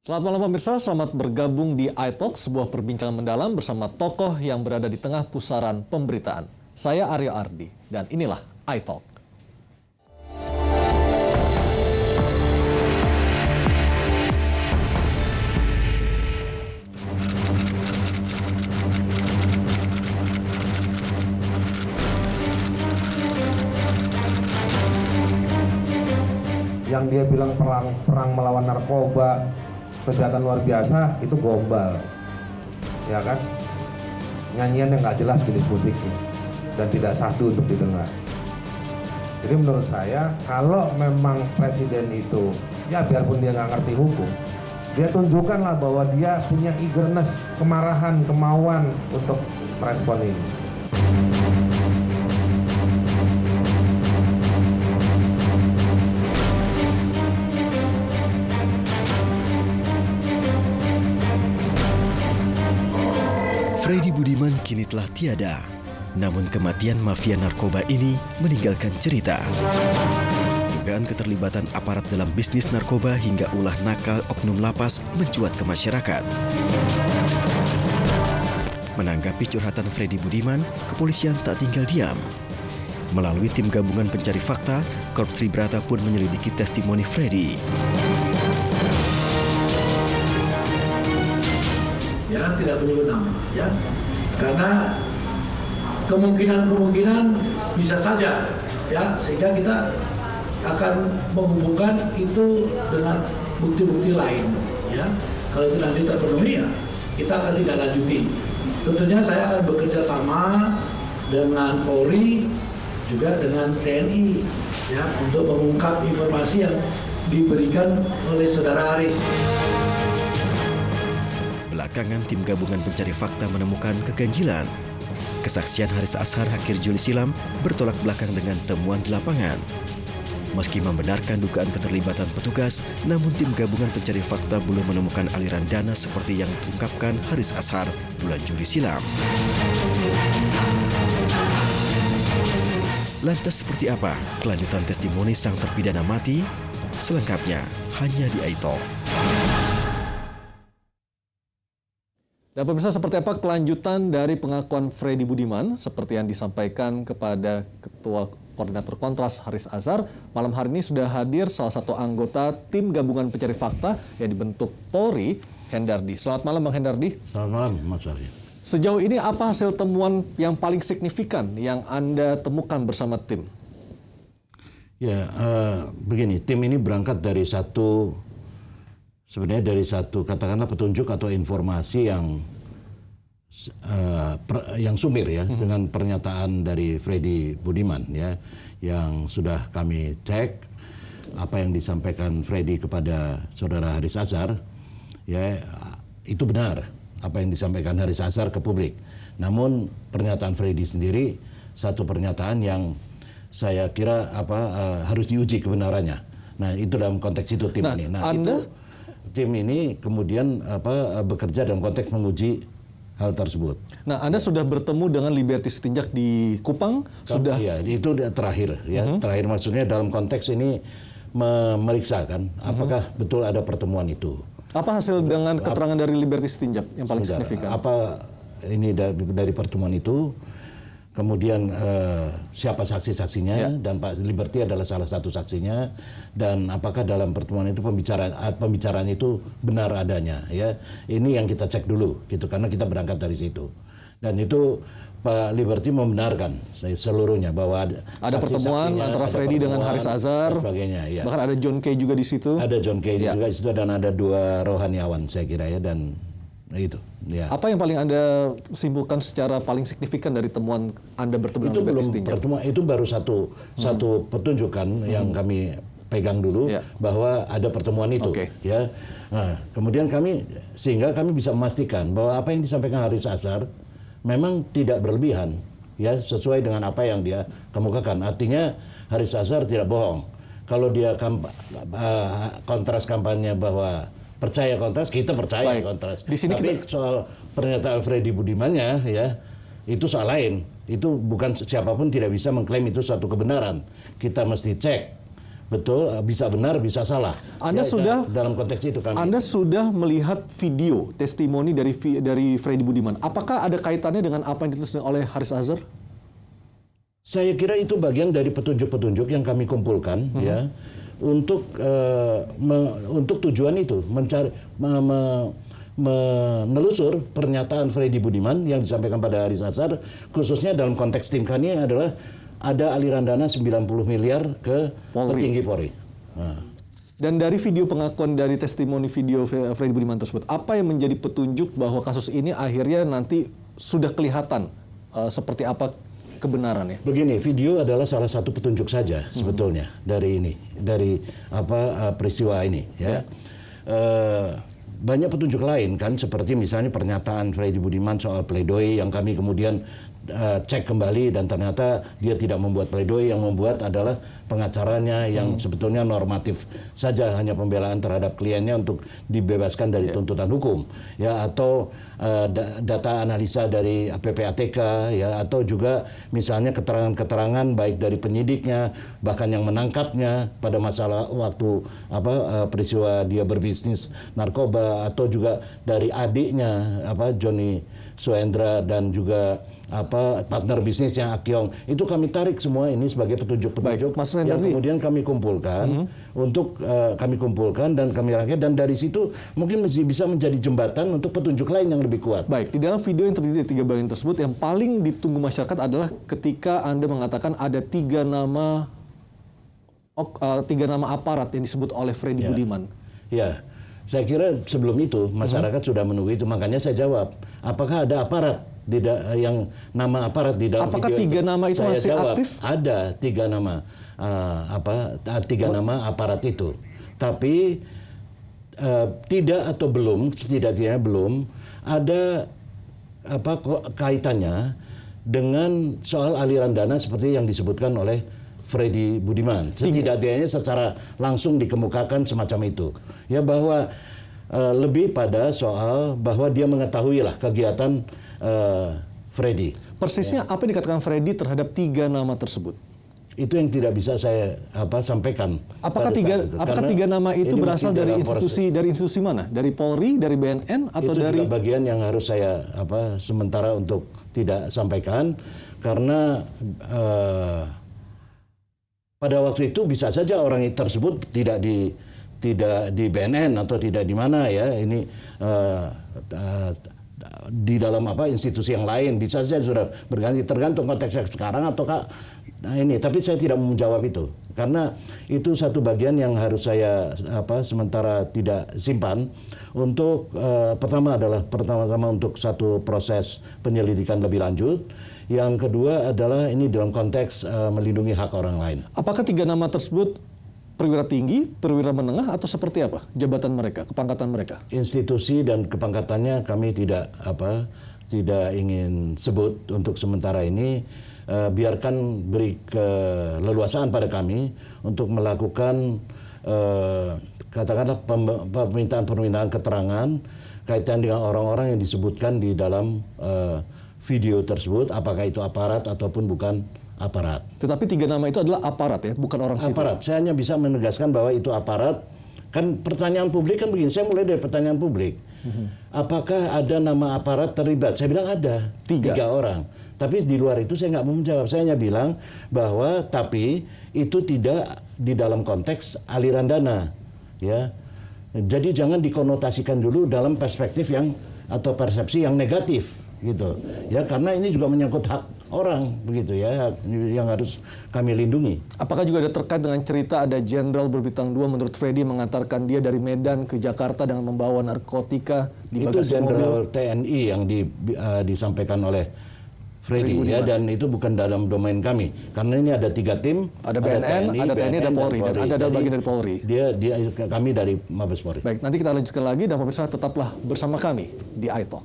Selamat malam pemirsa, selamat bergabung di iTalk, sebuah perbincangan mendalam bersama tokoh yang berada di tengah pusaran pemberitaan. Saya Aryo Ardi, dan inilah iTalk. Yang dia bilang perang melawan narkoba, kejahatan luar biasa, itu gombal, ya kan? Nyanyian yang nggak jelas jenis musiknya dan tidak satu untuk didengar. Jadi menurut saya, kalau memang presiden itu, ya biarpun dia nggak ngerti hukum, dia tunjukkanlah bahwa dia punya eagerness, kemarahan, kemauan untuk merespon ini. Freddy Budiman kini telah tiada, namun kematian mafia narkoba ini meninggalkan cerita. Dugaan keterlibatan aparat dalam bisnis narkoba hingga ulah nakal oknum lapas mencuat ke masyarakat. Menanggapi curhatan Freddy Budiman, kepolisian tak tinggal diam. Melalui tim gabungan pencari fakta, Korps Tribrata pun menyelidiki testimoni Freddy. Ya, tidak menyebut nama, ya, karena kemungkinan bisa saja, ya, sehingga kita akan menghubungkan itu dengan bukti-bukti lain, ya. Kalau itu nanti terpenuhi, ya, kita akan tidak lanjuti. Tentunya saya akan bekerja sama dengan Polri, juga dengan TNI, ya, untuk mengungkap informasi yang diberikan oleh Saudara Haris. Belakangan tim gabungan pencari fakta menemukan keganjilan. Kesaksian Haris Azhar akhir Juli silam bertolak belakang dengan temuan di lapangan. Meski membenarkan dugaan keterlibatan petugas, namun tim gabungan pencari fakta belum menemukan aliran dana seperti yang diungkapkan Haris Azhar bulan Juli silam. Lantas seperti apa kelanjutan testimoni sang terpidana mati? Selengkapnya hanya di iTalk. Dan pemirsa, seperti apa kelanjutan dari pengakuan Freddy Budiman seperti yang disampaikan kepada Ketua Koordinator Kontras Haris Azhar. Malam hari ini sudah hadir salah satu anggota tim gabungan pencari fakta yang dibentuk Polri, Hendardi. Selamat malam Bang Hendardi. Selamat malam Mas Aryo. Sejauh ini apa hasil temuan yang paling signifikan yang Anda temukan bersama tim? Ya, begini, tim ini berangkat dari sebenarnya dari satu katakanlah petunjuk atau informasi yang sumir ya dengan pernyataan dari Freddy Budiman ya, yang sudah kami cek apa yang disampaikan Freddy kepada Saudara Haris Azhar ya, itu benar apa yang disampaikan Haris Azhar ke publik. Namun pernyataan Freddy sendiri satu pernyataan yang saya kira harus diuji kebenarannya. Nah, itu dalam konteks itu tim ini. Nah, tim ini kemudian bekerja dalam konteks menguji hal tersebut. Nah, Anda sudah bertemu dengan Liberty Sitinjak di Kupang? Sudah? Iya, itu terakhir ya. Terakhir maksudnya dalam konteks ini memeriksa kan apakah betul ada pertemuan itu. Apa hasil dengan keterangan dari Liberty Sitinjak yang paling signifikan? Apa ini dari pertemuan itu? Kemudian siapa saksi-saksinya dan Pak Liberty adalah salah satu saksinya, dan apakah dalam pertemuan itu pembicaraan itu benar adanya ya. Ini yang kita cek dulu gitu karena kita berangkat dari situ. Dan itu Pak Liberty membenarkan seluruhnya bahwa ada pertemuan antara Freddy dengan Haris Azhar, sebagainya ya. Bahkan ada John Kay juga di situ. Ada John Kay juga di situ, dan ada dua rohaniawan saya kira ya, dan itu. Ya. Apa yang paling Anda simpulkan secara paling signifikan dari temuan Anda bertemu dengan Liberty Sitinjak? Itu baru satu petunjukan yang kami pegang dulu bahwa ada pertemuan itu. Ya. Nah, kemudian sehingga kami bisa memastikan bahwa apa yang disampaikan Haris Azhar memang tidak berlebihan, ya, sesuai dengan apa yang dia kemukakan. Artinya Haris Azhar tidak bohong. Kalau dia kontras kampanye bahwa percaya kontras, kita percaya kontras. Di sini tapi soal pernyataan Freddy Budimannya ya, itu soal lain. Itu bukan siapapun tidak bisa mengklaim itu suatu kebenaran. Kita mesti cek betul, bisa benar, bisa salah. Anda sudah dalam konteks itu kami. Anda sudah melihat video testimoni dari Freddy Budiman. Apakah ada kaitannya dengan apa yang ditulis oleh Haris Azhar? Saya kira itu bagian dari petunjuk-petunjuk yang kami kumpulkan ya untuk tujuan itu mencari menelusur pernyataan Freddy Budiman yang disampaikan pada Haris Azhar, khususnya dalam konteks tim kami adalah ada aliran dana 90 miliar ke petinggi Polri. Nah. Dan dari video pengakuan dari testimoni video Freddy Budiman tersebut, apa yang menjadi petunjuk bahwa kasus ini akhirnya nanti sudah kelihatan seperti apa kebenarannya? Begini, video adalah salah satu petunjuk saja sebetulnya dari peristiwa ini. Ya. Banyak petunjuk lain kan, seperti misalnya pernyataan Freddy Budiman soal pledoi yang kami kemudian cek kembali dan ternyata dia tidak membuat pledoi, yang membuat adalah pengacaranya yang sebetulnya normatif saja, hanya pembelaan terhadap kliennya untuk dibebaskan dari tuntutan hukum, ya, atau data analisa dari PPATK, ya, atau juga misalnya keterangan-keterangan baik dari penyidiknya bahkan yang menangkapnya pada masalah waktu peristiwa dia berbisnis narkoba, atau juga dari adiknya Joni Suendra dan juga partner bisnisnya Akyong. Itu kami tarik semua ini sebagai petunjuk-petunjuk yang kemudian kami kumpulkan untuk kami kumpulkan dan kami rangkai, dan dari situ mungkin bisa menjadi jembatan untuk petunjuk lain yang lebih kuat. Baik, di dalam video yang terdiri dari 3 bagian tersebut, yang paling ditunggu masyarakat adalah ketika Anda mengatakan ada 3 nama aparat yang disebut oleh Freddy Budiman. Ya, saya kira sebelum itu masyarakat sudah menunggu itu, makanya saya jawab, apakah ada aparat yang nama aparat di dalam apakah video 3 nama itu saya masih jawab, aktif? Ada 3 nama nama aparat itu, tapi tidak atau belum, setidaknya belum ada kaitannya dengan soal aliran dana seperti yang disebutkan oleh Freddy Budiman. Setidaknya secara langsung dikemukakan semacam itu, ya, bahwa lebih pada soal bahwa dia mengetahui lah kegiatan Freddy. Persisnya apa yang dikatakan Freddy terhadap 3 nama tersebut? Itu yang tidak bisa saya sampaikan. Apakah 3 nama itu berasal dari institusi mana? Dari Polri, dari BNN, atau itu dari? Itu bagian yang harus saya sementara untuk tidak sampaikan, karena pada waktu itu bisa saja orang tersebut tidak di BNN atau tidak di mana, ya, ini di dalam institusi yang lain, bisa saja sudah berganti, tergantung konteksnya sekarang ataukah ini. Tapi saya tidak menjawab itu karena itu satu bagian yang harus saya sementara tidak simpan untuk pertama-tama untuk satu proses penyelidikan lebih lanjut. Yang kedua adalah ini dalam konteks melindungi hak orang lain. Apakah 3 nama tersebut perwira tinggi, perwira menengah, atau seperti apa jabatan mereka, kepangkatan mereka? Institusi dan kepangkatannya kami tidak ingin sebut untuk sementara ini. Biarkan beri keleluasaan pada kami untuk melakukan katakanlah permintaan keterangan kaitan dengan orang-orang yang disebutkan di dalam video tersebut, apakah itu aparat ataupun bukan aparat. Tetapi 3 nama itu adalah aparat, ya, bukan orang sipil. Aparat. Saya hanya bisa menegaskan bahwa itu aparat. Kan pertanyaan publik kan begini. Saya mulai dari pertanyaan publik. Apakah ada nama aparat terlibat? Saya bilang ada. 3 orang. Tapi di luar itu saya nggak mau menjawab. Saya hanya bilang bahwa tapi itu tidak di dalam konteks aliran dana, ya. Jadi jangan dikonotasikan dulu dalam perspektif atau persepsi yang negatif, gitu. Ya, karena ini juga menyangkut hak orang, begitu ya, yang harus kami lindungi. Apakah juga ada terkait dengan cerita ada jenderal berbintang 2 menurut Freddy mengantarkan dia dari Medan ke Jakarta dengan membawa narkotika di bagasi mobil? Itu jenderal TNI yang disampaikan oleh Freddy, ya, dan itu bukan dalam domain kami. Karena ini ada 3 tim, ada BNN, ada TNI, ada Polri, dan ada bagian dari Polri. Kami dari Mabes Polri. Baik, nanti kita lanjutkan lagi dan pemirsa tetaplah bersama kami di iTalk.